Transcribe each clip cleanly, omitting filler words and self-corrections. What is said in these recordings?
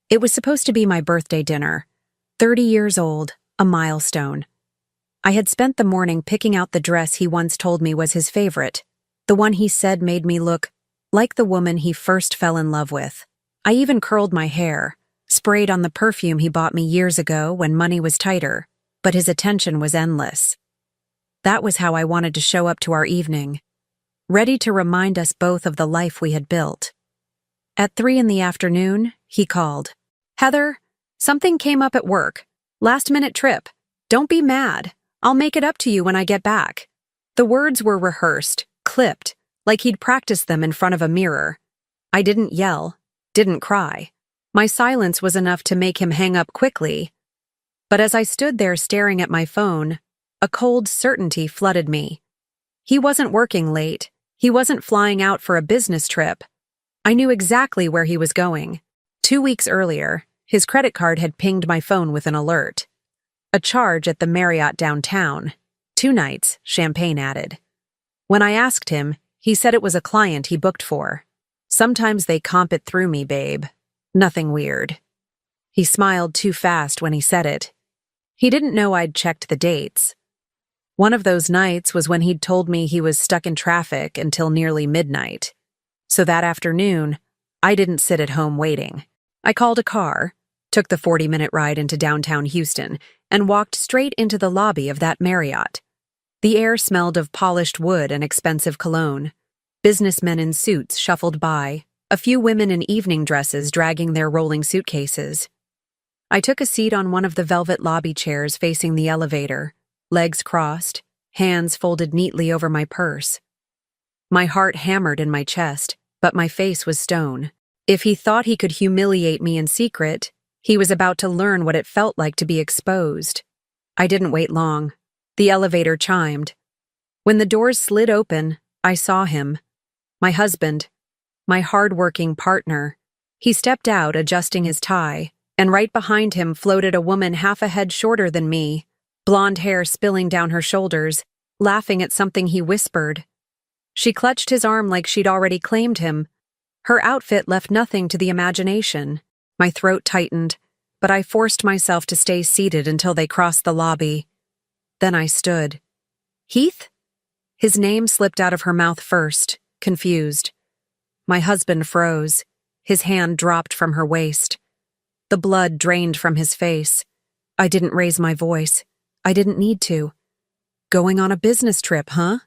It was supposed to be my birthday dinner. 30 years old, a milestone. I had spent the morning picking out the dress he once told me was his favorite, the one he said made me look like the woman he first fell in love with. I even curled my hair, sprayed on the perfume he bought me years ago when money was tighter, but his attention was endless. That was how I wanted to show up to our evening, ready to remind us both of the life we had built. At 3 in the afternoon, he called. "Heather, something came up at work. Last-minute trip. Don't be mad. I'll make it up to you when I get back." The words were rehearsed, clipped, like he'd practiced them in front of a mirror. I didn't yell, didn't cry. My silence was enough to make him hang up quickly. But as I stood there staring at my phone, a cold certainty flooded me. He wasn't working late. He wasn't flying out for a business trip. I knew exactly where he was going. 2 weeks earlier, his credit card had pinged my phone with an alert. A charge at the Marriott downtown. 2 nights, champagne added. When I asked him, he said it was a client he booked for. "Sometimes they comp it through me, babe. Nothing weird." He smiled too fast when he said it. He didn't know I'd checked the dates. One of those nights was when he'd told me he was stuck in traffic until nearly midnight. So that afternoon, I didn't sit at home waiting. I called a car, took the 40-minute ride into downtown Houston, and walked straight into the lobby of that Marriott. The air smelled of polished wood and expensive cologne. Businessmen in suits shuffled by, a few women in evening dresses dragging their rolling suitcases. I took a seat on one of the velvet lobby chairs facing the elevator, legs crossed, hands folded neatly over my purse. My heart hammered in my chest, but my face was stone. If he thought he could humiliate me in secret, he was about to learn what it felt like to be exposed. I didn't wait long. The elevator chimed. When the doors slid open, I saw him. My husband. My hard-working partner. He stepped out, adjusting his tie, and right behind him floated a woman half a head shorter than me, blonde hair spilling down her shoulders, laughing at something he whispered. She clutched his arm like she'd already claimed him. Her outfit left nothing to the imagination. My throat tightened, but I forced myself to stay seated until they crossed the lobby. Then I stood. "Heath?" His name slipped out of her mouth first, confused. My husband froze. His hand dropped from her waist. The blood drained from his face. I didn't raise my voice. I didn't need to. "Going on a business trip, huh?"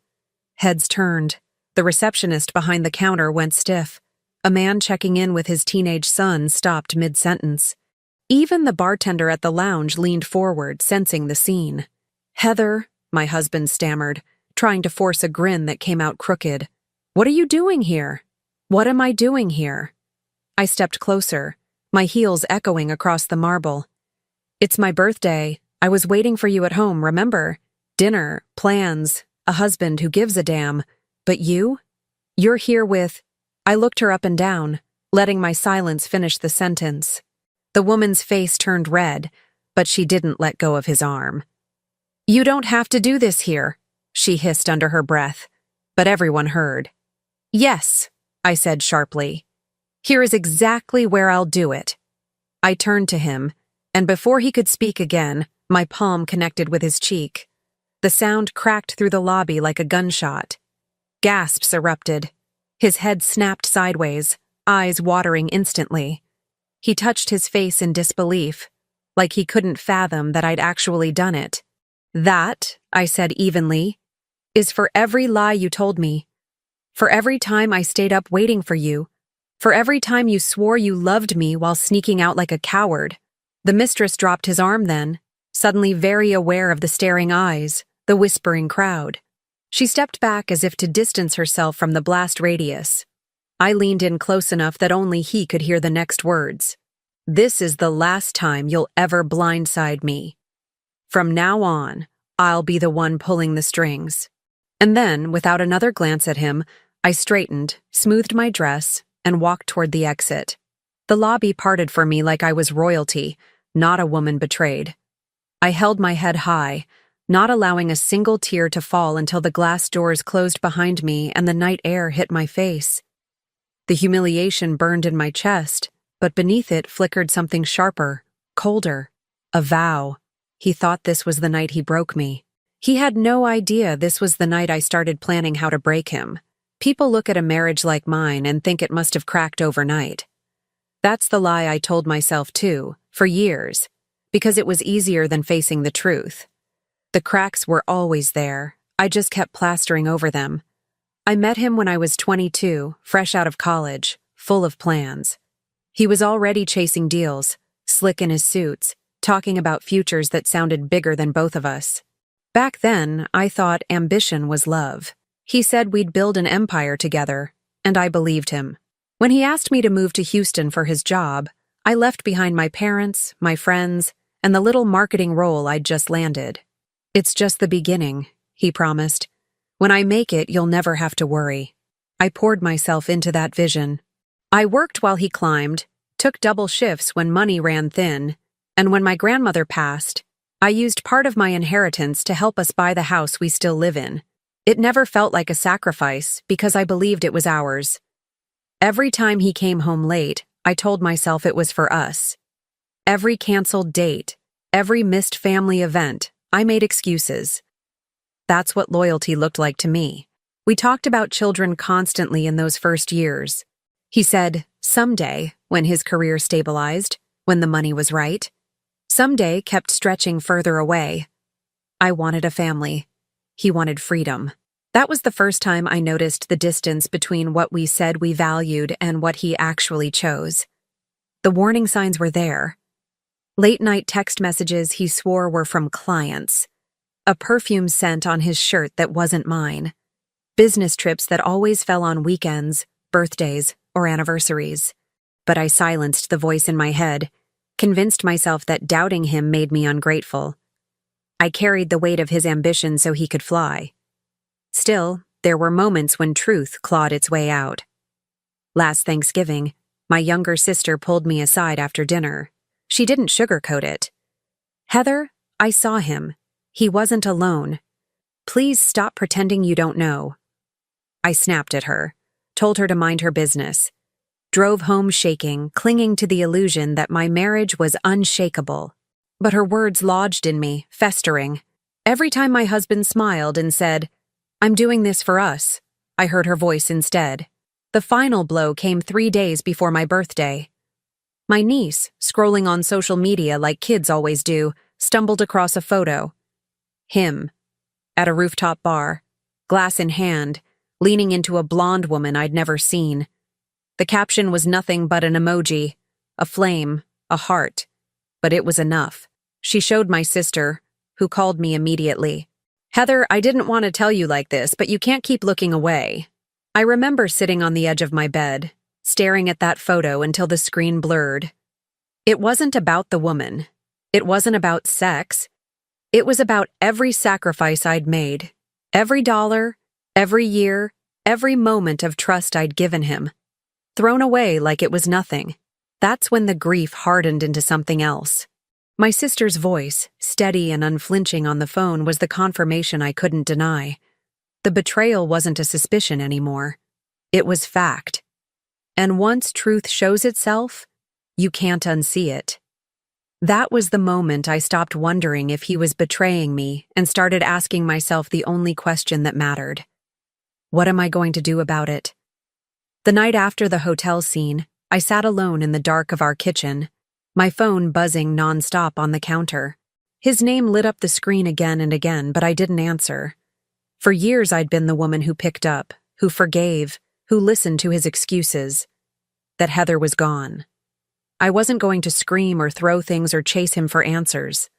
Heads turned. The receptionist behind the counter went stiff. A man checking in with his teenage son stopped mid-sentence. Even the bartender at the lounge leaned forward, sensing the scene. "Heather," my husband stammered, trying to force a grin that came out crooked. "What are you doing here?" "What am I doing here?" I stepped closer, my heels echoing across the marble. "It's my birthday. I was waiting for you at home, remember? Dinner, plans, a husband who gives a damn. But you? You're here with—" I looked her up and down, letting my silence finish the sentence. The woman's face turned red, but she didn't let go of his arm. "You don't have to do this here," she hissed under her breath, but everyone heard. "Yes," I said sharply. "Here is exactly where I'll do it." I turned to him, and before he could speak again, my palm connected with his cheek. The sound cracked through the lobby like a gunshot. Gasps erupted. His head snapped sideways, eyes watering instantly. He touched his face in disbelief, like he couldn't fathom that I'd actually done it. "That," I said evenly, "is for every lie you told me. For every time I stayed up waiting for you. For every time you swore you loved me while sneaking out like a coward." The mistress dropped his arm then, suddenly very aware of the staring eyes, the whispering crowd. She stepped back as if to distance herself from the blast radius. I leaned in close enough that only he could hear the next words. "This is the last time you'll ever blindside me. From now on, I'll be the one pulling the strings." And then, without another glance at him, I straightened, smoothed my dress, and walked toward the exit. The lobby parted for me like I was royalty, not a woman betrayed. I held my head high, not allowing a single tear to fall until the glass doors closed behind me and the night air hit my face. The humiliation burned in my chest, but beneath it flickered something sharper, colder. A vow. He thought this was the night he broke me. He had no idea this was the night I started planning how to break him. People look at a marriage like mine and think it must have cracked overnight. That's the lie I told myself too, for years, because it was easier than facing the truth. The cracks were always there. I just kept plastering over them. I met him when I was 22, fresh out of college, full of plans. He was already chasing deals, slick in his suits, talking about futures that sounded bigger than both of us. Back then, I thought ambition was love. He said we'd build an empire together, and I believed him. When he asked me to move to Houston for his job, I left behind my parents, my friends, and the little marketing role I'd just landed. "It's just the beginning," he promised. "When I make it, you'll never have to worry." I poured myself into that vision. I worked while he climbed, took double shifts when money ran thin, and when my grandmother passed, I used part of my inheritance to help us buy the house we still live in. It never felt like a sacrifice because I believed it was ours. Every time he came home late, I told myself it was for us. Every canceled date, every missed family event, I made excuses. That's what loyalty looked like to me. We talked about children constantly in those first years. He said, someday, when his career stabilized, when the money was right. Someday kept stretching further away. I wanted a family. He wanted freedom. That was the first time I noticed the distance between what we said we valued and what he actually chose. The warning signs were there. Late-night text messages he swore were from clients. A perfume scent on his shirt that wasn't mine. Business trips that always fell on weekends, birthdays, or anniversaries. But I silenced the voice in my head, convinced myself that doubting him made me ungrateful. I carried the weight of his ambition so he could fly. Still, there were moments when truth clawed its way out. Last Thanksgiving, my younger sister pulled me aside after dinner. She didn't sugarcoat it. "Heather, I saw him. He wasn't alone. Please stop pretending you don't know." I snapped at her, told her to mind her business. Drove home shaking, clinging to the illusion that my marriage was unshakable. But her words lodged in me, festering. Every time my husband smiled and said, "I'm doing this for us," I heard her voice instead. The final blow came 3 days before my birthday. My niece, scrolling on social media like kids always do, stumbled across a photo. Him, at a rooftop bar, glass in hand, leaning into a blonde woman I'd never seen. The caption was nothing but an emoji, a flame, a heart. But it was enough. She showed my sister, who called me immediately. "Heather, I didn't want to tell you like this, but you can't keep looking away." I remember sitting on the edge of my bed, staring at that photo until the screen blurred. It wasn't about the woman. It wasn't about sex. It was about every sacrifice I'd made. Every dollar, every year, every moment of trust I'd given him. Thrown away like it was nothing. That's when the grief hardened into something else. My sister's voice, steady and unflinching on the phone, was the confirmation I couldn't deny. The betrayal wasn't a suspicion anymore. It was fact. And once truth shows itself, you can't unsee it. That was the moment I stopped wondering if he was betraying me and started asking myself the only question that mattered. What am I going to do about it? The night after the hotel scene, I sat alone in the dark of our kitchen, my phone buzzing nonstop on the counter. His name lit up the screen again and again, but I didn't answer. For years I'd been the woman who picked up, who forgave, who listened to his excuses. That Heather was gone. I wasn't going to scream or throw things or chase him for answers.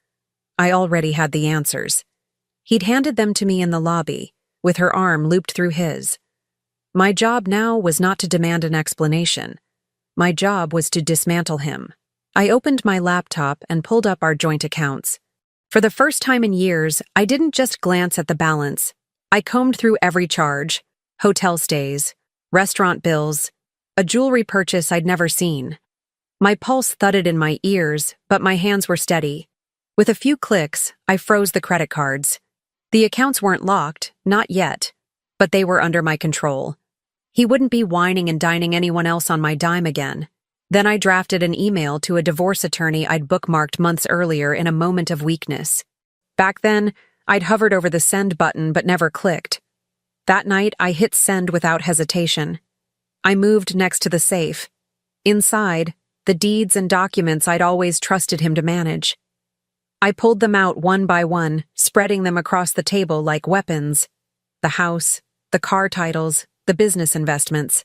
I already had the answers. He'd handed them to me in the lobby, with her arm looped through his. My job now was not to demand an explanation. My job was to dismantle him. I opened my laptop and pulled up our joint accounts. For the first time in years, I didn't just glance at the balance. I combed through every charge, hotel stays, restaurant bills, a jewelry purchase I'd never seen. My pulse thudded in my ears, but my hands were steady. With a few clicks, I froze the credit cards. The accounts weren't locked, not yet, but they were under my control. He wouldn't be whining and dining anyone else on my dime again. Then I drafted an email to a divorce attorney I'd bookmarked months earlier in a moment of weakness. Back then, I'd hovered over the send button but never clicked. That night, I hit send without hesitation. I moved next to the safe. Inside, the deeds and documents I'd always trusted him to manage. I pulled them out one by one, spreading them across the table like weapons. The house, the car titles, the business investments.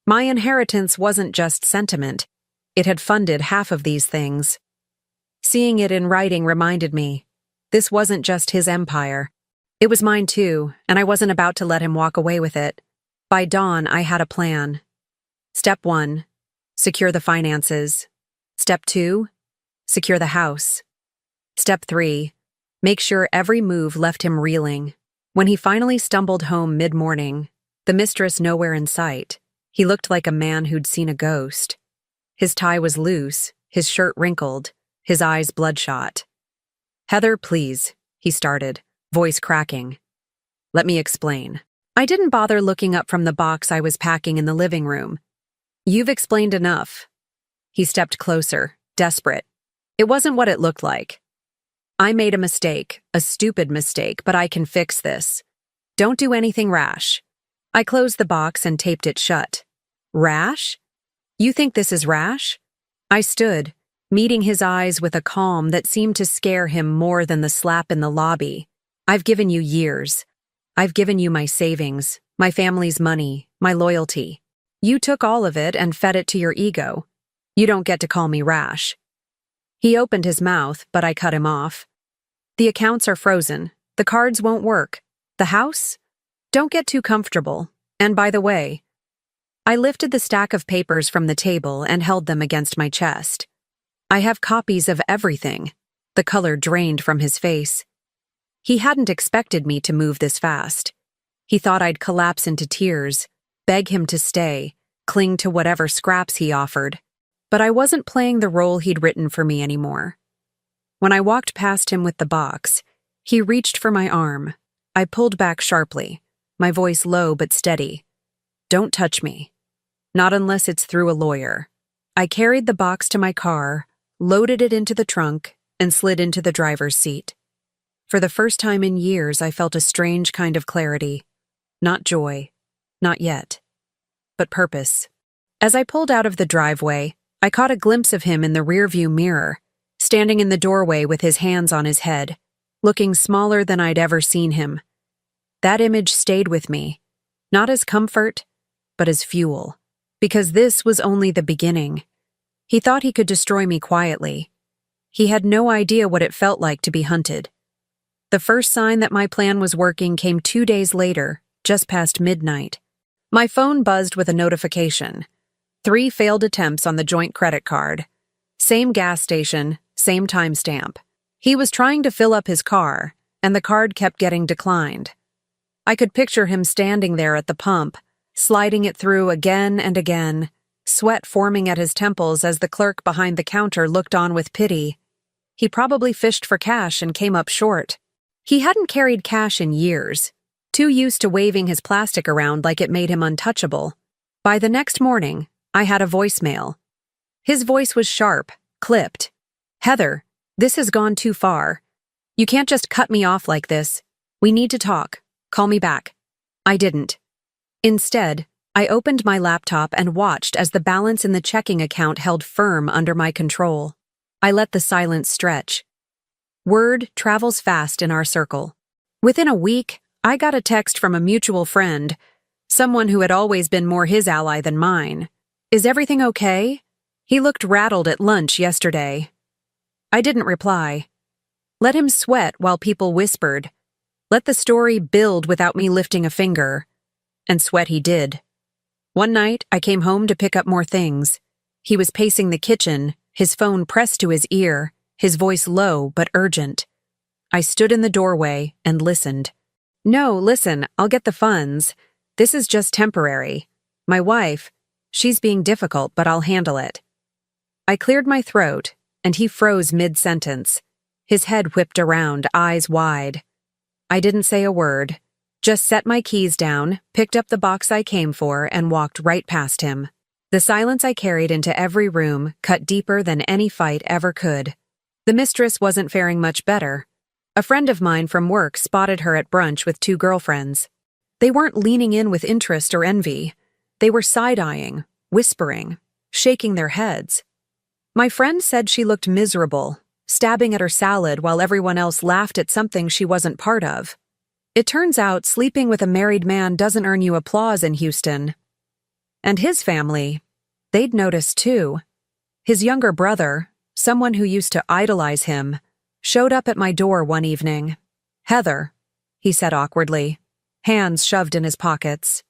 My inheritance wasn't just sentiment. It had funded half of these things. Seeing it in writing reminded me, this wasn't just his empire. It was mine too, and I wasn't about to let him walk away with it. By dawn, I had a plan. Step 1, secure the finances. Step 2, secure the house. Step 3, make sure every move left him reeling. When he finally stumbled home mid-morning, the mistress nowhere in sight, he looked like a man who'd seen a ghost. His tie was loose, his shirt wrinkled, his eyes bloodshot. "Heather, please," he started, voice cracking. "Let me explain." I didn't bother looking up from the box I was packing in the living room. "You've explained enough." He stepped closer, desperate. It wasn't what it looked like. "I made a mistake, a stupid mistake, but I can fix this. Don't do anything rash." I closed the box and taped it shut. "Rash? You think this is rash?" I stood, meeting his eyes with a calm that seemed to scare him more than the slap in the lobby. "I've given you years. I've given you my savings, my family's money, my loyalty. You took all of it and fed it to your ego. You don't get to call me rash." He opened his mouth, but I cut him off. "The accounts are frozen. The cards won't work. The house? Don't get too comfortable. And by the way..." I lifted the stack of papers from the table and held them against my chest. "I have copies of everything." The color drained from his face. He hadn't expected me to move this fast. He thought I'd collapse into tears, beg him to stay, cling to whatever scraps he offered. But I wasn't playing the role he'd written for me anymore. When I walked past him with the box, he reached for my arm. I pulled back sharply, my voice low but steady. "Don't touch me. Not unless it's through a lawyer." I carried the box to my car, loaded it into the trunk, and slid into the driver's seat. For the first time in years, I felt a strange kind of clarity. Not joy. Not yet. But purpose. As I pulled out of the driveway, I caught a glimpse of him in the rearview mirror, standing in the doorway with his hands on his head, looking smaller than I'd ever seen him. That image stayed with me, not as comfort, but as fuel, because this was only the beginning. He thought he could destroy me quietly. He had no idea what it felt like to be hunted. The first sign that my plan was working came 2 days later, just past midnight. My phone buzzed with a notification. 3 failed attempts on the joint credit card. Same gas station, same timestamp. He was trying to fill up his car, and the card kept getting declined. I could picture him standing there at the pump, sliding it through again and again, sweat forming at his temples as the clerk behind the counter looked on with pity. He probably fished for cash and came up short. He hadn't carried cash in years, too used to waving his plastic around like it made him untouchable. By the next morning, I had a voicemail. His voice was sharp, clipped. "Heather, this has gone too far. You can't just cut me off like this. We need to talk. Call me back." I didn't. Instead, I opened my laptop and watched as the balance in the checking account held firm under my control. I let the silence stretch. Word travels fast in our circle. Within a week, I got a text from a mutual friend, someone who had always been more his ally than mine. "Is everything okay? He looked rattled at lunch yesterday." I didn't reply. Let him sweat while people whispered. Let the story build without me lifting a finger. And sweat he did. One night, I came home to pick up more things. He was pacing the kitchen, his phone pressed to his ear, his voice low but urgent. I stood in the doorway and listened. "No, listen, I'll get the funds. This is just temporary. My wife, she's being difficult, but I'll handle it." I cleared my throat, and he froze mid-sentence. His head whipped around, eyes wide. I didn't say a word, just set my keys down, picked up the box I came for, and walked right past him. The silence I carried into every room cut deeper than any fight ever could. The mistress wasn't faring much better. A friend of mine from work spotted her at brunch with two girlfriends. They weren't leaning in with interest or envy. They were side-eyeing, whispering, shaking their heads. My friend said she looked miserable, stabbing at her salad while everyone else laughed at something she wasn't part of. It turns out sleeping with a married man doesn't earn you applause in Houston. And his family, they'd noticed too. His younger brother, someone who used to idolize him, showed up at my door one evening. "Heather," he said awkwardly, hands shoved in his pockets.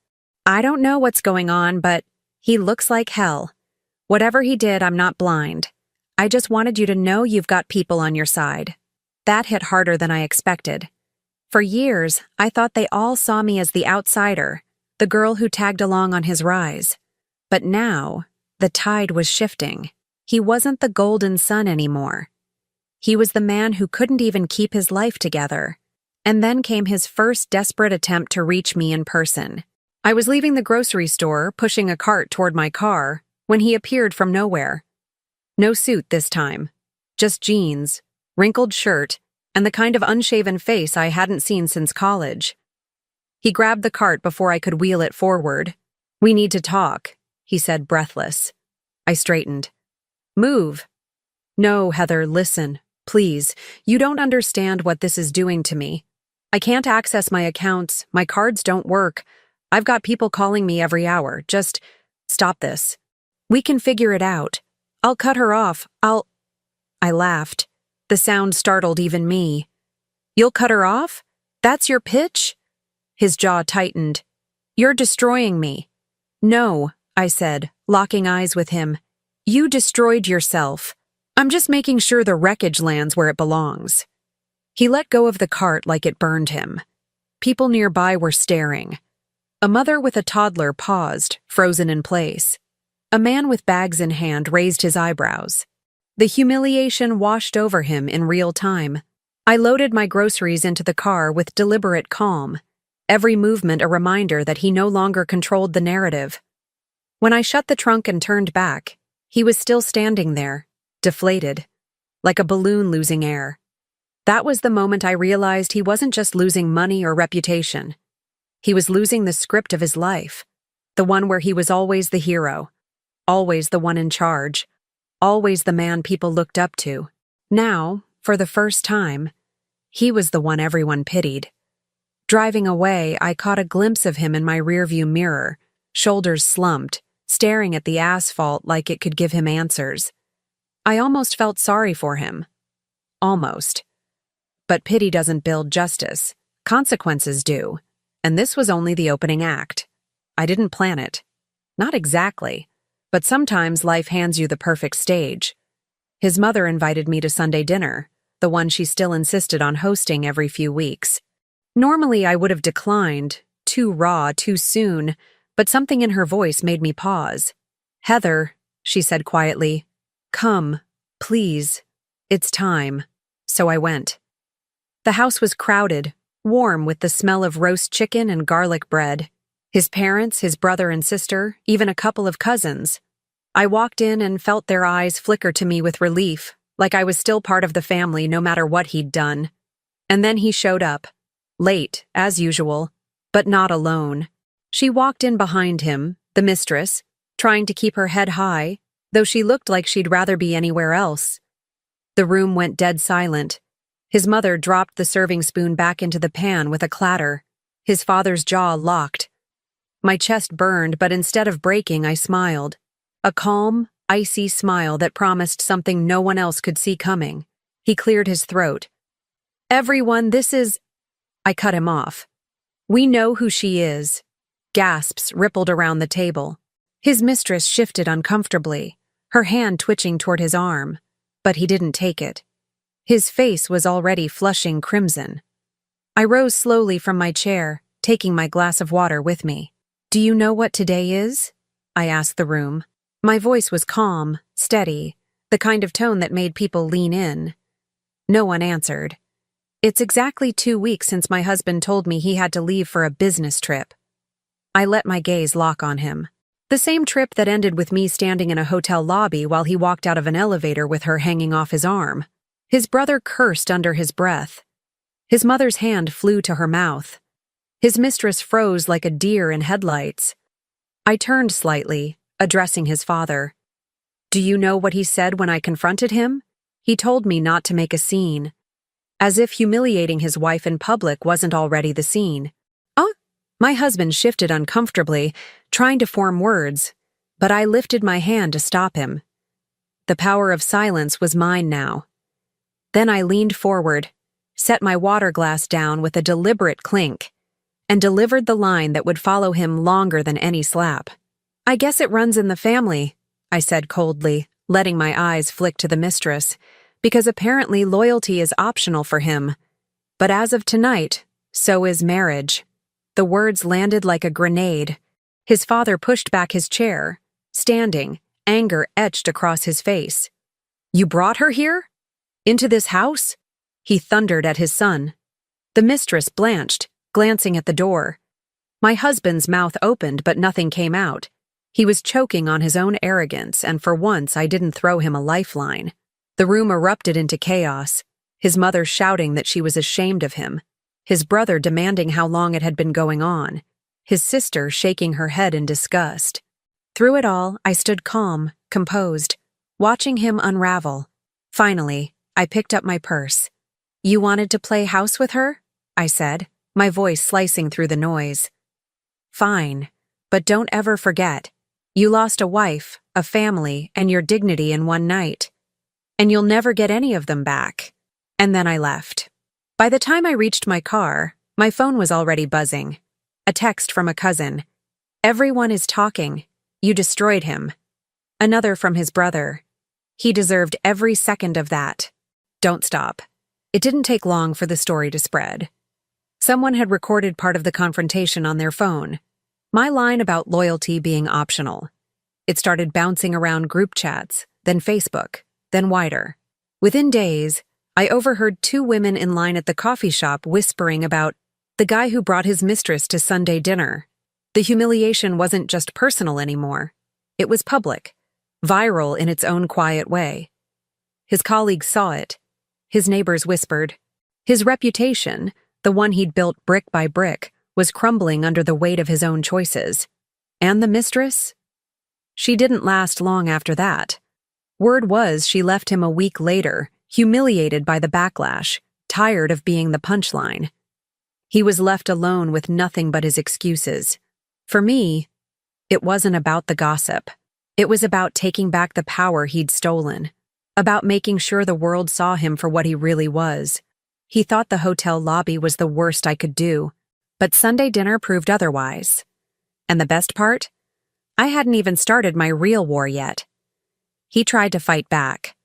"I don't know what's going on, but he looks like hell. Whatever he did, I'm not blind. I just wanted you to know you've got people on your side." That hit harder than I expected. For years, I thought they all saw me as the outsider, the girl who tagged along on his rise. But now, the tide was shifting. He wasn't the golden son anymore. He was the man who couldn't even keep his life together. And then came his first desperate attempt to reach me in person. I was leaving the grocery store, pushing a cart toward my car, when he appeared from nowhere. No suit this time. Just jeans, wrinkled shirt, and the kind of unshaven face I hadn't seen since college. He grabbed the cart before I could wheel it forward. "We need to talk," he said, breathless. I straightened. "Move." "No, Heather, listen, please. You don't understand what this is doing to me. I can't access my accounts, my cards don't work. I've got people calling me every hour. Just stop this. We can figure it out. I'll cut her off. I laughed. The sound startled even me. "You'll cut her off? That's your pitch?" His jaw tightened. "You're destroying me." "No," I said, locking eyes with him. "You destroyed yourself. I'm just making sure the wreckage lands where it belongs." He let go of the cart like it burned him. People nearby were staring. A mother with a toddler paused, frozen in place. A man with bags in hand raised his eyebrows. The humiliation washed over him in real time. I loaded my groceries into the car with deliberate calm, every movement a reminder that he no longer controlled the narrative. When I shut the trunk and turned back, he was still standing there, deflated, like a balloon losing air. That was the moment I realized he wasn't just losing money or reputation. He was losing the script of his life, the one where he was always the hero, always the one in charge, always the man people looked up to. Now, for the first time, he was the one everyone pitied. Driving away, I caught a glimpse of him in my rearview mirror, shoulders slumped, staring at the asphalt like it could give him answers. I almost felt sorry for him. Almost. But pity doesn't build justice. Consequences do. And this was only the opening act. I didn't plan it. Not exactly. But sometimes life hands you the perfect stage. His mother invited me to Sunday dinner, the one she still insisted on hosting every few weeks. Normally I would have declined, too raw, too soon, but something in her voice made me pause. "Heather," she said quietly, "come, please. It's time." So I went. The house was crowded, warm with the smell of roast chicken and garlic bread. His parents, his brother and sister, even a couple of cousins. I walked in and felt their eyes flicker to me with relief, like I was still part of the family no matter what he'd done. And then he showed up. Late, as usual, but not alone. She walked in behind him, the mistress, trying to keep her head high, though she looked like she'd rather be anywhere else. The room went dead silent. His mother dropped the serving spoon back into the pan with a clatter. His father's jaw locked. My chest burned, but instead of breaking, I smiled. A calm, icy smile that promised something no one else could see coming. He cleared his throat. "Everyone, this is—" I cut him off. "We know who she is." Gasps rippled around the table. His mistress shifted uncomfortably, her hand twitching toward his arm, but he didn't take it. His face was already flushing crimson. I rose slowly from my chair, taking my glass of water with me. "Do you know what today is?" I asked the room. My voice was calm, steady, the kind of tone that made people lean in. No one answered. "It's exactly 2 weeks since my husband told me he had to leave for a business trip." I let my gaze lock on him. The same trip that ended with me standing in a hotel lobby while he walked out of an elevator with her hanging off his arm. His brother cursed under his breath. His mother's hand flew to her mouth. His mistress froze like a deer in headlights. I turned slightly, addressing his father. Do you know what he said when I confronted him? He told me not to make a scene. As if humiliating his wife in public wasn't already the scene. My husband shifted uncomfortably, trying to form words, but I lifted my hand to stop him. The power of silence was mine now. Then I leaned forward, set my water glass down with a deliberate clink, and delivered the line that would follow him longer than any slap. I guess it runs in the family, I said coldly, letting my eyes flick to the mistress, because apparently loyalty is optional for him. But as of tonight, so is marriage. The words landed like a grenade. His father pushed back his chair, standing, anger etched across his face. You brought her here? Into this house? He thundered at his son. The mistress blanched, glancing at the door. My husband's mouth opened, but nothing came out. He was choking on his own arrogance, and for once I didn't throw him a lifeline. The room erupted into chaos, his mother shouting that she was ashamed of him, his brother demanding how long it had been going on, his sister shaking her head in disgust. Through it all, I stood calm, composed, watching him unravel. Finally, I picked up my purse. You wanted to play house with her? I said, my voice slicing through the noise. Fine, but don't ever forget. You lost a wife, a family, and your dignity in one night. And you'll never get any of them back. And then I left. By the time I reached my car, my phone was already buzzing. A text from a cousin. Everyone is talking. You destroyed him. Another from his brother. He deserved every second of that. Don't stop. It didn't take long for the story to spread. Someone had recorded part of the confrontation on their phone. My line about loyalty being optional. It started bouncing around group chats, then Facebook, then wider. Within days, I overheard two women in line at the coffee shop whispering about the guy who brought his mistress to Sunday dinner. The humiliation wasn't just personal anymore. It was public, viral in its own quiet way. His colleagues saw it. His neighbors whispered. His reputation, the one he'd built brick by brick, was crumbling under the weight of his own choices. And the mistress? She didn't last long after that. Word was she left him a week later, humiliated by the backlash, tired of being the punchline. He was left alone with nothing but his excuses. For me, it wasn't about the gossip. It was about taking back the power he'd stolen, about making sure the world saw him for what he really was. He thought the hotel lobby was the worst I could do, but Sunday dinner proved otherwise. And the best part? I hadn't even started my real war yet. He tried to fight back.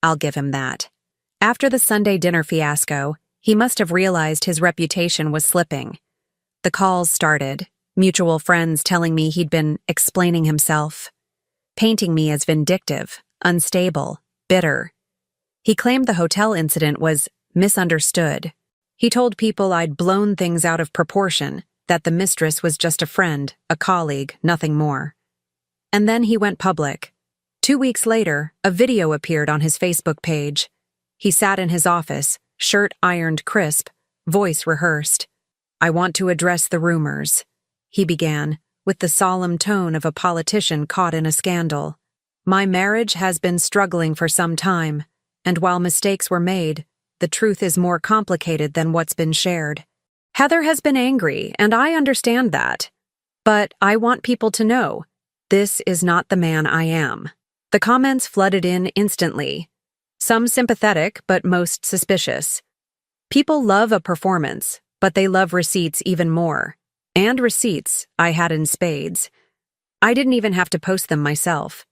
I'll give him that. After the Sunday dinner fiasco, he must have realized his reputation was slipping. The calls started, mutual friends telling me he'd been explaining himself, painting me as vindictive, unstable, bitter. He claimed the hotel incident was misunderstood. He told people I'd blown things out of proportion, that the mistress was just a friend, a colleague, nothing more. And then he went public. 2 weeks later, a video appeared on his Facebook page. He sat in his office, shirt ironed crisp, voice rehearsed. I want to address the rumors, he began, with the solemn tone of a politician caught in a scandal. My marriage has been struggling for some time, and while mistakes were made, the truth is more complicated than what's been shared. Heather has been angry, and I understand that. But I want people to know, this is not the man I am. The comments flooded in instantly. Some sympathetic, but most suspicious. People love a performance, but they love receipts even more. And receipts I had in spades. I didn't even have to post them myself.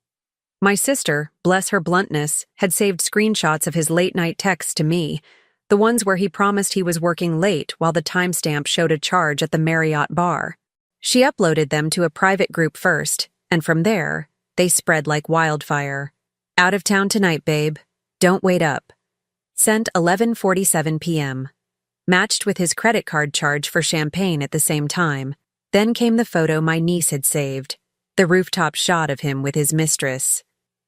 My sister, bless her bluntness, had saved screenshots of his late-night texts to me, the ones where he promised he was working late while the timestamp showed a charge at the Marriott bar. She uploaded them to a private group first, and from there, they spread like wildfire. Out of town tonight, babe. Don't wait up. Sent 11:47 p.m. Matched with his credit card charge for champagne at the same time. Then came the photo my niece had saved. the rooftop shot of him with his mistress.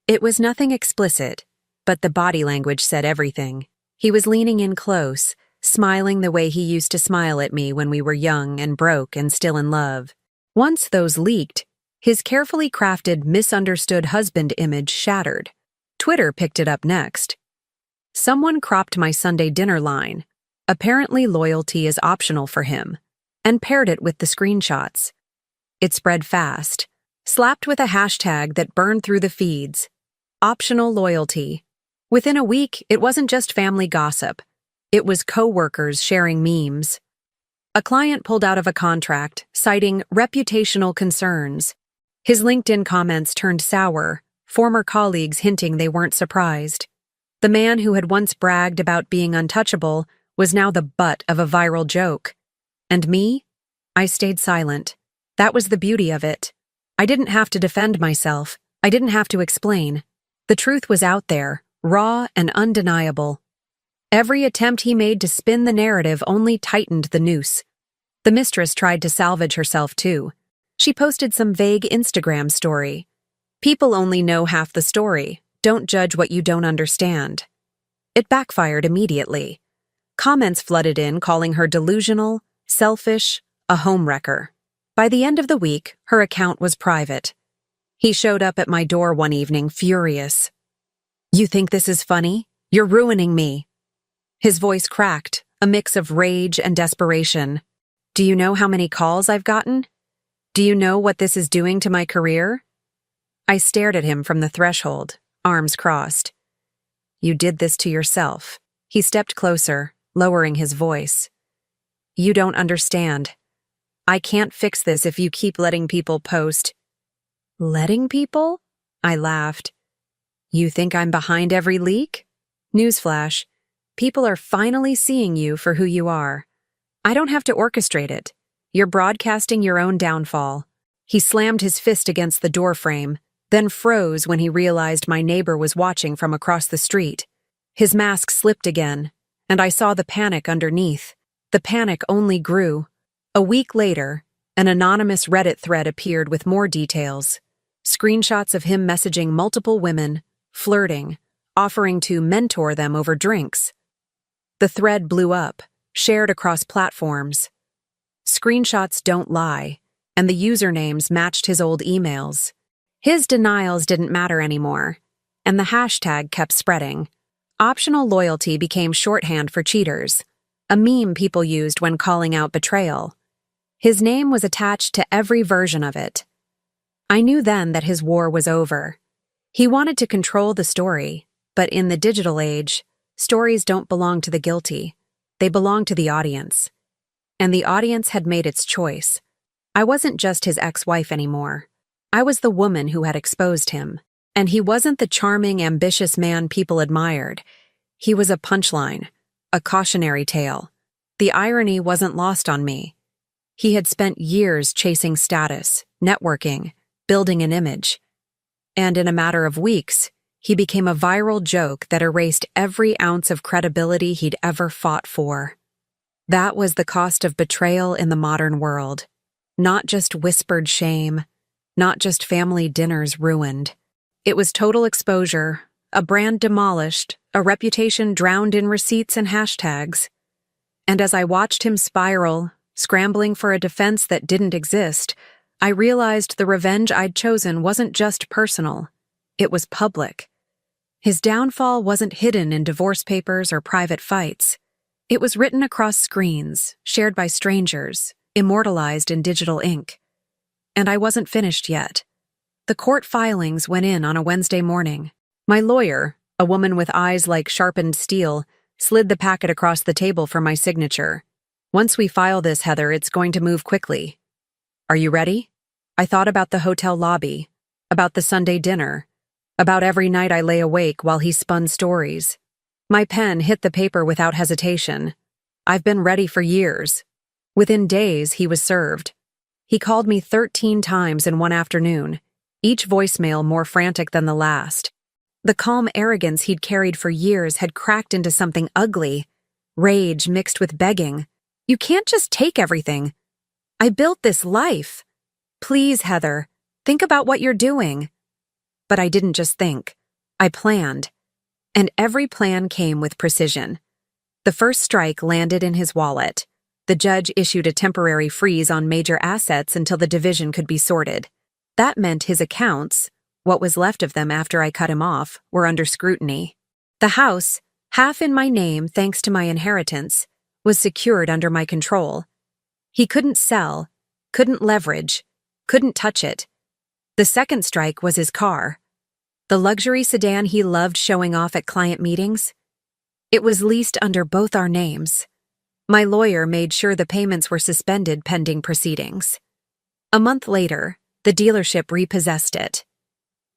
It was nothing explicit, but the body language said everything. He was leaning in close, smiling the way he used to smile at me when we were young and broke and still in love. Once those leaked, his carefully crafted, misunderstood husband image shattered. Twitter picked it up next. Someone cropped my Sunday dinner line. Apparently loyalty is optional for him, and paired it with the screenshots. It spread fast, slapped with a hashtag that burned through the feeds. Optional loyalty. Within a week, it wasn't just family gossip. It was co-workers sharing memes. A client pulled out of a contract, citing reputational concerns. His LinkedIn comments turned sour, former colleagues hinting they weren't surprised. The man who had once bragged about being untouchable was now the butt of a viral joke. And me? I stayed silent. That was the beauty of it. I didn't have to defend myself. I didn't have to explain. The truth was out there, raw and undeniable. Every attempt he made to spin the narrative only tightened the noose. The mistress tried to salvage herself too. She posted some vague Instagram story. People only know half the story. Don't judge what you don't understand. It backfired immediately. Comments flooded in calling her delusional, selfish, a homewrecker. By the end of the week, her account was private. He showed up at my door one evening, furious. "You think this is funny? You're ruining me." His voice cracked, a mix of rage and desperation. "Do you know how many calls I've gotten? Do you know what this is doing to my career?" I stared at him from the threshold, arms crossed. "You did this to yourself." He stepped closer, lowering his voice. "You don't understand. I can't fix this if you keep letting people post." "Letting people?" I laughed. "You think I'm behind every leak?" Newsflash. People are finally seeing you for who you are. I don't have to orchestrate it. You're broadcasting your own downfall. He slammed his fist against the doorframe, then froze when he realized my neighbor was watching from across the street. His mask slipped again, and I saw the panic underneath. The panic only grew. A week later, an anonymous Reddit thread appeared with more details. Screenshots of him messaging multiple women, flirting, offering to mentor them over drinks. The thread blew up, shared across platforms. Screenshots don't lie, and the usernames matched his old emails. His denials didn't matter anymore, and the hashtag kept spreading. Optional loyalty became shorthand for cheaters, a meme people used when calling out betrayal. His name was attached to every version of it. I knew then that his war was over. He wanted to control the story, but in the digital age, stories don't belong to the guilty. They belong to the audience. And the audience had made its choice. I wasn't just his ex-wife anymore. I was the woman who had exposed him. And he wasn't the charming, ambitious man people admired. He was a punchline, a cautionary tale. The irony wasn't lost on me. He had spent years chasing status, networking, building an image. And in a matter of weeks, he became a viral joke that erased every ounce of credibility he'd ever fought for. That was the cost of betrayal in the modern world. Not just whispered shame, not just family dinners ruined. It was total exposure, a brand demolished, a reputation drowned in receipts and hashtags. And as I watched him spiral, scrambling for a defense that didn't exist, I realized the revenge I'd chosen wasn't just personal. It was public. His downfall wasn't hidden in divorce papers or private fights. It was written across screens, shared by strangers, immortalized in digital ink. And I wasn't finished yet. The court filings went in on a Wednesday morning. My lawyer, a woman with eyes like sharpened steel, slid the packet across the table for my signature. "Once we file this, Heather, it's going to move quickly. Are you ready?" I thought about the hotel lobby, about the Sunday dinner, about every night I lay awake while he spun stories. My pen hit the paper without hesitation. I've been ready for years. Within days, he was served. He called me 13 times in one afternoon, each voicemail more frantic than the last. The calm arrogance he'd carried for years had cracked into something ugly, rage mixed with begging. "You can't just take everything. I built this life. Please, Heather, Think about what you're doing. But I didn't just think. I planned. And every plan came with precision. The first strike landed in his wallet. The judge issued a temporary freeze on major assets until the division could be sorted. That meant his accounts, what was left of them after I cut him off, were under scrutiny. The house, half in my name thanks to my inheritance, was secured under my control. He couldn't sell, couldn't leverage, couldn't touch it. The second strike was his car. The luxury sedan he loved showing off at client meetings. It was leased under both our names. My lawyer made sure the payments were suspended pending proceedings. A month later, the dealership repossessed it.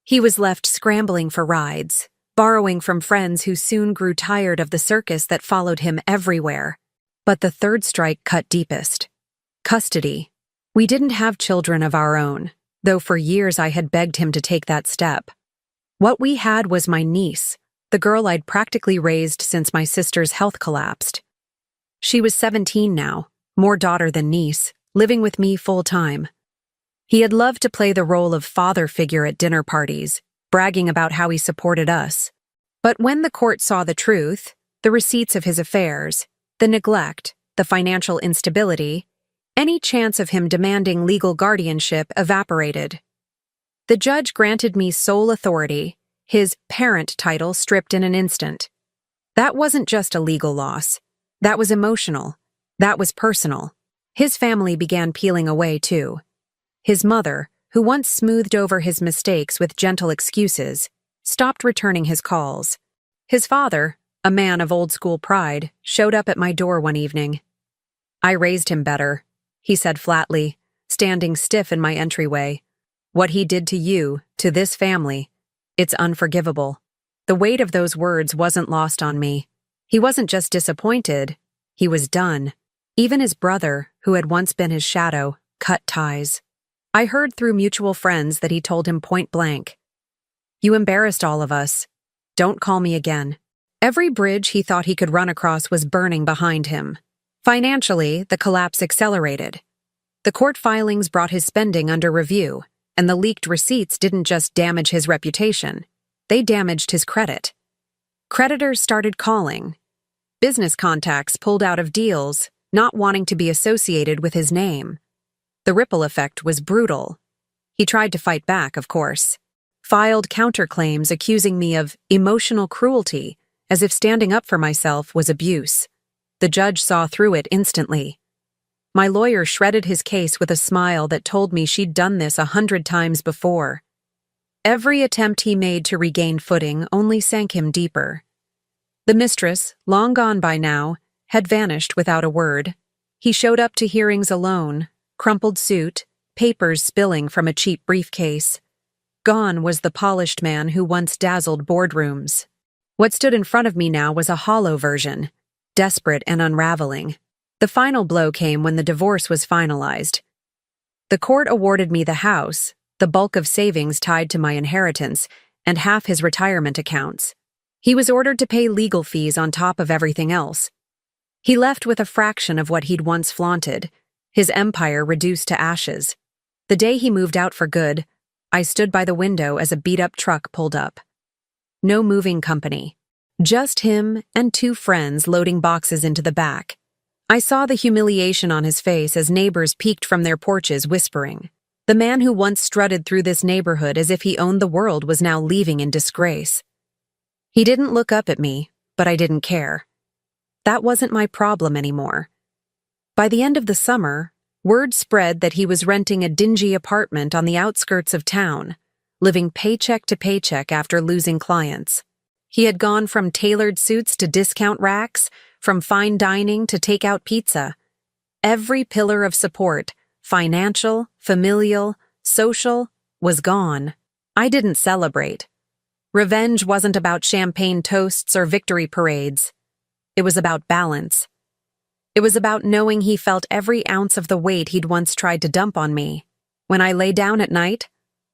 He was left scrambling for rides, borrowing from friends who soon grew tired of the circus that followed him everywhere. But the third strike cut deepest. Custody. We didn't have children of our own, though for years I had begged him to take that step. What we had was my niece, the girl I'd practically raised since my sister's health collapsed. She was 17 now, more daughter than niece, living with me full-time. He had loved to play the role of father figure at dinner parties, bragging about how he supported us. But when the court saw the truth, the receipts of his affairs, the neglect, the financial instability, any chance of him demanding legal guardianship evaporated. The judge granted me sole authority, his parent title stripped in an instant. That wasn't just a legal loss. That was emotional. That was personal. His family began peeling away, too. His mother, who once smoothed over his mistakes with gentle excuses, stopped returning his calls. His father, a man of old-school pride, showed up at my door one evening. "I raised him better," he said flatly, standing stiff in my entryway. "What he did to you, to this family, it's unforgivable." The weight of those words wasn't lost on me. He wasn't just disappointed, he was done. Even his brother, who had once been his shadow, cut ties. I heard through mutual friends that he told him point blank, "You embarrassed all of us. Don't call me again." Every bridge he thought he could run across was burning behind him. Financially, the collapse accelerated. The court filings brought his spending under review, and the leaked receipts didn't just damage his reputation, they damaged his credit. Creditors started calling. Business contacts pulled out of deals, not wanting to be associated with his name. The ripple effect was brutal. He tried to fight back, of course. Filed counterclaims accusing me of emotional cruelty, as if standing up for myself was abuse. The judge saw through it instantly. My lawyer shredded his case with a smile that told me she'd done this 100 times before. Every attempt he made to regain footing only sank him deeper. The mistress, long gone by now, had vanished without a word. He showed up to hearings alone, crumpled suit, papers spilling from a cheap briefcase. Gone was the polished man who once dazzled boardrooms. What stood in front of me now was a hollow version, desperate and unraveling. The final blow came when the divorce was finalized. The court awarded me the house, the bulk of savings tied to my inheritance, and half his retirement accounts. He was ordered to pay legal fees on top of everything else. He left with a fraction of what he'd once flaunted, his empire reduced to ashes. The day he moved out for good, I stood by the window as a beat-up truck pulled up. No moving company. Just him and 2 friends loading boxes into the back. I saw the humiliation on his face as neighbors peeked from their porches whispering. The man who once strutted through this neighborhood as if he owned the world was now leaving in disgrace. He didn't look up at me, but I didn't care. That wasn't my problem anymore. By the end of the summer, word spread that he was renting a dingy apartment on the outskirts of town, living paycheck to paycheck after losing clients. He had gone from tailored suits to discount racks, from fine dining to takeout pizza. Every pillar of support, financial, familial, social, was gone. I didn't celebrate. Revenge wasn't about champagne toasts or victory parades. It was about balance. It was about knowing he felt every ounce of the weight he'd once tried to dump on me. When I lay down at night,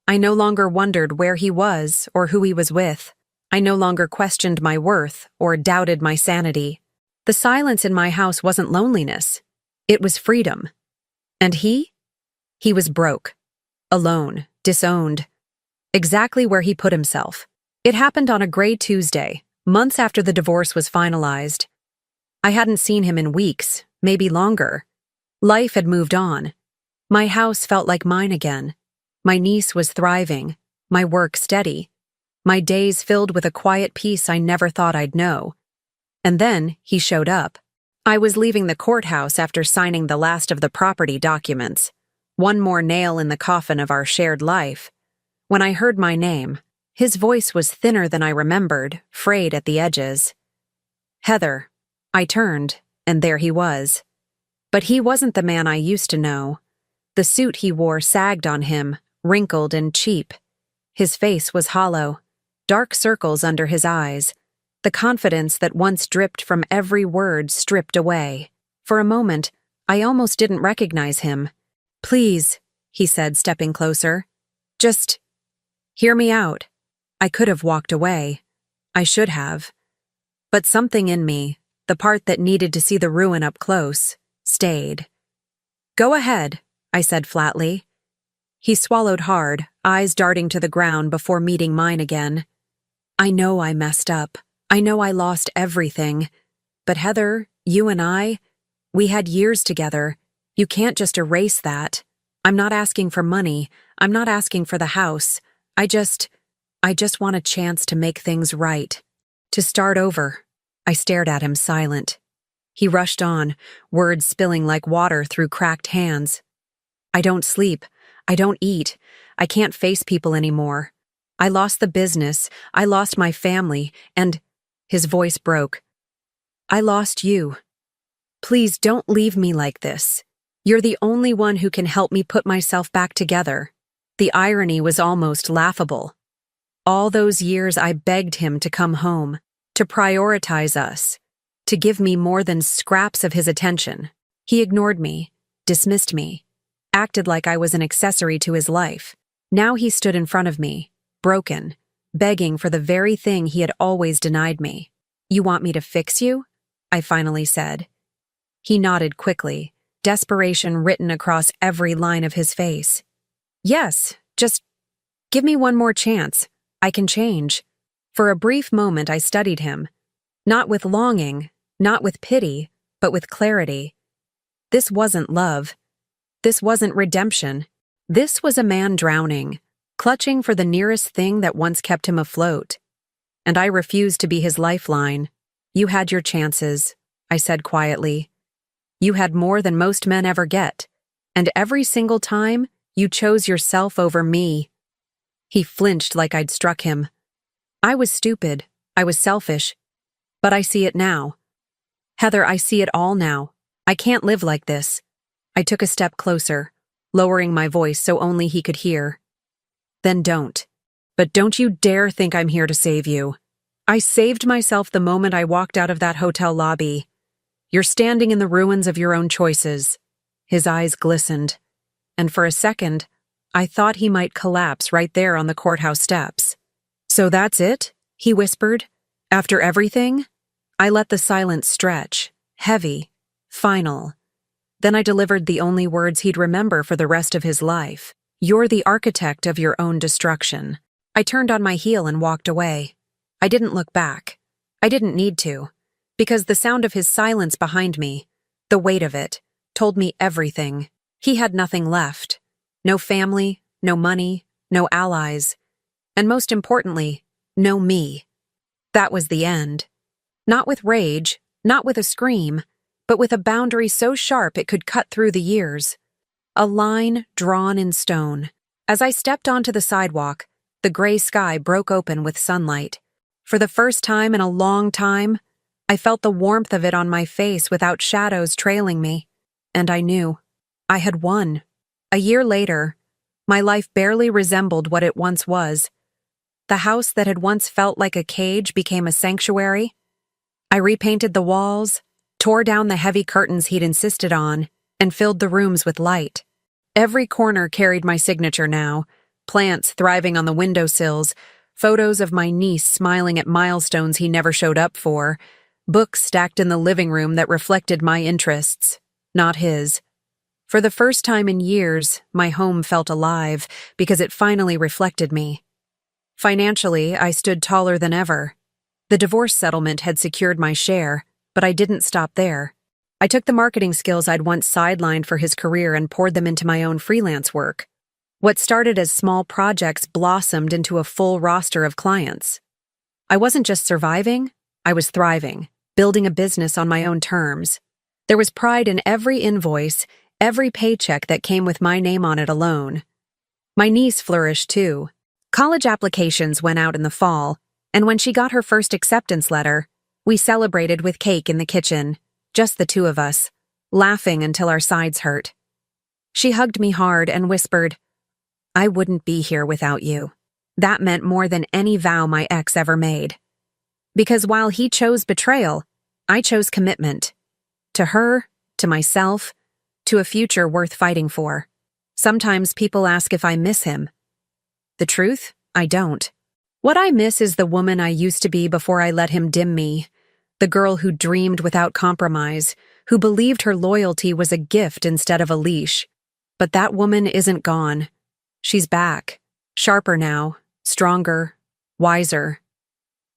I no longer wondered where he was or who he was with. I no longer questioned my worth or doubted my sanity. The silence in my house wasn't loneliness. It was freedom. And he? He was broke, alone, disowned. Exactly where he put himself. It happened on a gray Tuesday, months after the divorce was finalized. I hadn't seen him in weeks, maybe longer. Life had moved on. My house felt like mine again. My niece was thriving, my work steady, my days filled with a quiet peace I never thought I'd know. And then he showed up. I was leaving the courthouse after signing the last of the property documents, one more nail in the coffin of our shared life. When I heard my name, his voice was thinner than I remembered, frayed at the edges. Heather. I turned, and there he was. But he wasn't the man I used to know. The suit he wore sagged on him, wrinkled and cheap. His face was hollow, dark circles under his eyes, the confidence that once dripped from every word stripped away. For a moment, I almost didn't recognize him. "Please," he said, stepping closer. "Just hear me out." I could have walked away. I should have. But something in me, the part that needed to see the ruin up close, stayed. "Go ahead," I said flatly. He swallowed hard, eyes darting to the ground before meeting mine again. "I know I messed up. I know I lost everything. But Heather, you and we had years together. You can't just erase that. I'm not asking for money. I'm not asking for the house. I just want a chance to make things right. To start over." I stared at him silent. He rushed on, words spilling like water through cracked hands. "I don't sleep. I don't eat. I can't face people anymore. I lost the business. I lost my family. And," his voice broke, "I lost you. Please don't leave me like this. You're the only one who can help me put myself back together." The irony was almost laughable. All those years I begged him to come home, to prioritize us, to give me more than scraps of his attention. He ignored me, dismissed me, acted like I was an accessory to his life. Now he stood in front of me, broken, begging for the very thing he had always denied me. "You want me to fix you?" I finally said. He nodded quickly, desperation written across every line of his face. "Yes, just give me one more chance. I can change." For a brief moment I studied him, not with longing, not with pity, but with clarity. This wasn't love. This wasn't redemption. This was a man drowning, clutching for the nearest thing that once kept him afloat. And I refused to be his lifeline. "You had your chances," I said quietly. "You had more than most men ever get. And every single time, you chose yourself over me." He flinched like I'd struck him. I was stupid. I was selfish. But I see it now. Heather, I see it all now. I can't live like this. I took a step closer, lowering my voice so only he could hear. "Then don't. But don't you dare think I'm here to save you. I saved myself the moment I walked out of that hotel lobby. You're standing in the ruins of your own choices." His eyes glistened. And for a second, I thought he might collapse right there on the courthouse steps. "So that's it?" he whispered. "After everything?" I let the silence stretch, heavy, final. Then I delivered the only words he'd remember for the rest of his life. "You're the architect of your own destruction." I turned on my heel and walked away. I didn't look back. I didn't need to, because the sound of his silence behind me, the weight of it, told me everything. He had nothing left. No family, no money, no allies. And most importantly, no me. That was the end. Not with rage, not with a scream, but with a boundary so sharp it could cut through the years. A line drawn in stone. As I stepped onto the sidewalk, the gray sky broke open with sunlight. For the first time in a long time, I felt the warmth of it on my face without shadows trailing me. And I knew. I had won. A year later, my life barely resembled what it once was. The house that had once felt like a cage became a sanctuary. I repainted the walls, tore down the heavy curtains he'd insisted on, and filled the rooms with light. Every corner carried my signature now, plants thriving on the windowsills, photos of my niece smiling at milestones he never showed up for, books stacked in the living room that reflected my interests, not his. For the first time in years, my home felt alive because it finally reflected me. Financially, I stood taller than ever. The divorce settlement had secured my share, but I didn't stop there. I took the marketing skills I'd once sidelined for his career and poured them into my own freelance work. What started as small projects blossomed into a full roster of clients. I wasn't just surviving, I was thriving, building a business on my own terms. There was pride in every invoice, every paycheck that came with my name on it alone. My niece flourished too. College applications went out in the fall, and when she got her first acceptance letter, we celebrated with cake in the kitchen, just the two of us, laughing until our sides hurt. She hugged me hard and whispered, "I wouldn't be here without you." That meant more than any vow my ex ever made. Because while he chose betrayal, I chose commitment. To her, to myself, to a future worth fighting for. Sometimes people ask if I miss him. The truth, I don't. What I miss is the woman I used to be before I let him dim me. The girl who dreamed without compromise, who believed her loyalty was a gift instead of a leash. But that woman isn't gone. She's back, sharper now, stronger, wiser.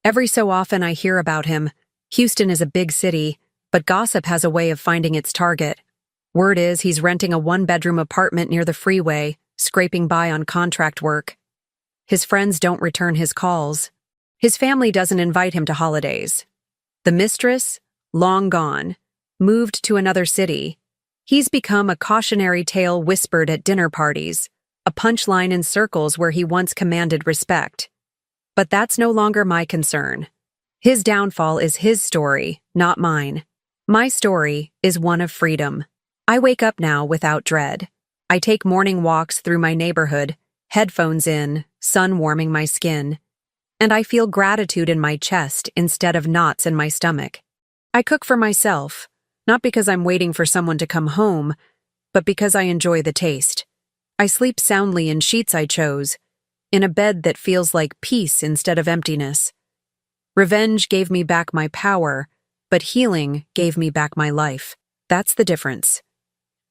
Every so often I hear about him. Houston is a big city, but gossip has a way of finding its target. Word is he's renting a one-bedroom apartment near the freeway, scraping by on contract work. His friends don't return his calls. His family doesn't invite him to holidays. The mistress, long gone, moved to another city. He's become a cautionary tale whispered at dinner parties, a punchline in circles where he once commanded respect. But that's no longer my concern. His downfall is his story, not mine. My story is one of freedom. I wake up now without dread. I take morning walks through my neighborhood, headphones in, sun warming my skin, and I feel gratitude in my chest instead of knots in my stomach. I cook for myself, not because I'm waiting for someone to come home, but because I enjoy the taste. I sleep soundly in sheets I chose, in a bed that feels like peace instead of emptiness. Revenge gave me back my power, but healing gave me back my life. That's the difference.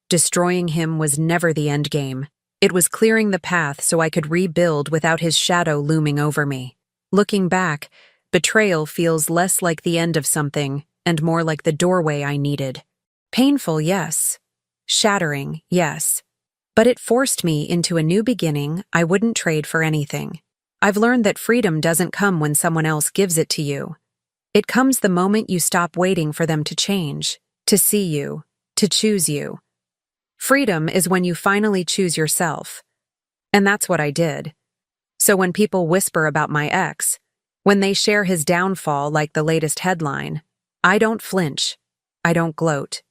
Destroying him was never the end game. It was clearing the path so I could rebuild without his shadow looming over me. Looking back, betrayal feels less like the end of something and more like the doorway I needed. Painful, yes. Shattering, yes. But it forced me into a new beginning I wouldn't trade for anything. I've learned that freedom doesn't come when someone else gives it to you. It comes the moment you stop waiting for them to change, to see you, to choose you. Freedom is when you finally choose yourself. And that's what I did. So when people whisper about my ex, when they share his downfall like the latest headline, I don't flinch. I don't gloat.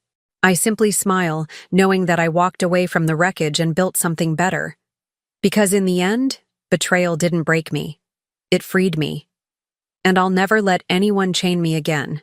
I simply smile, knowing that I walked away from the wreckage and built something better. Because in the end, betrayal didn't break me. It freed me. And I'll never let anyone chain me again.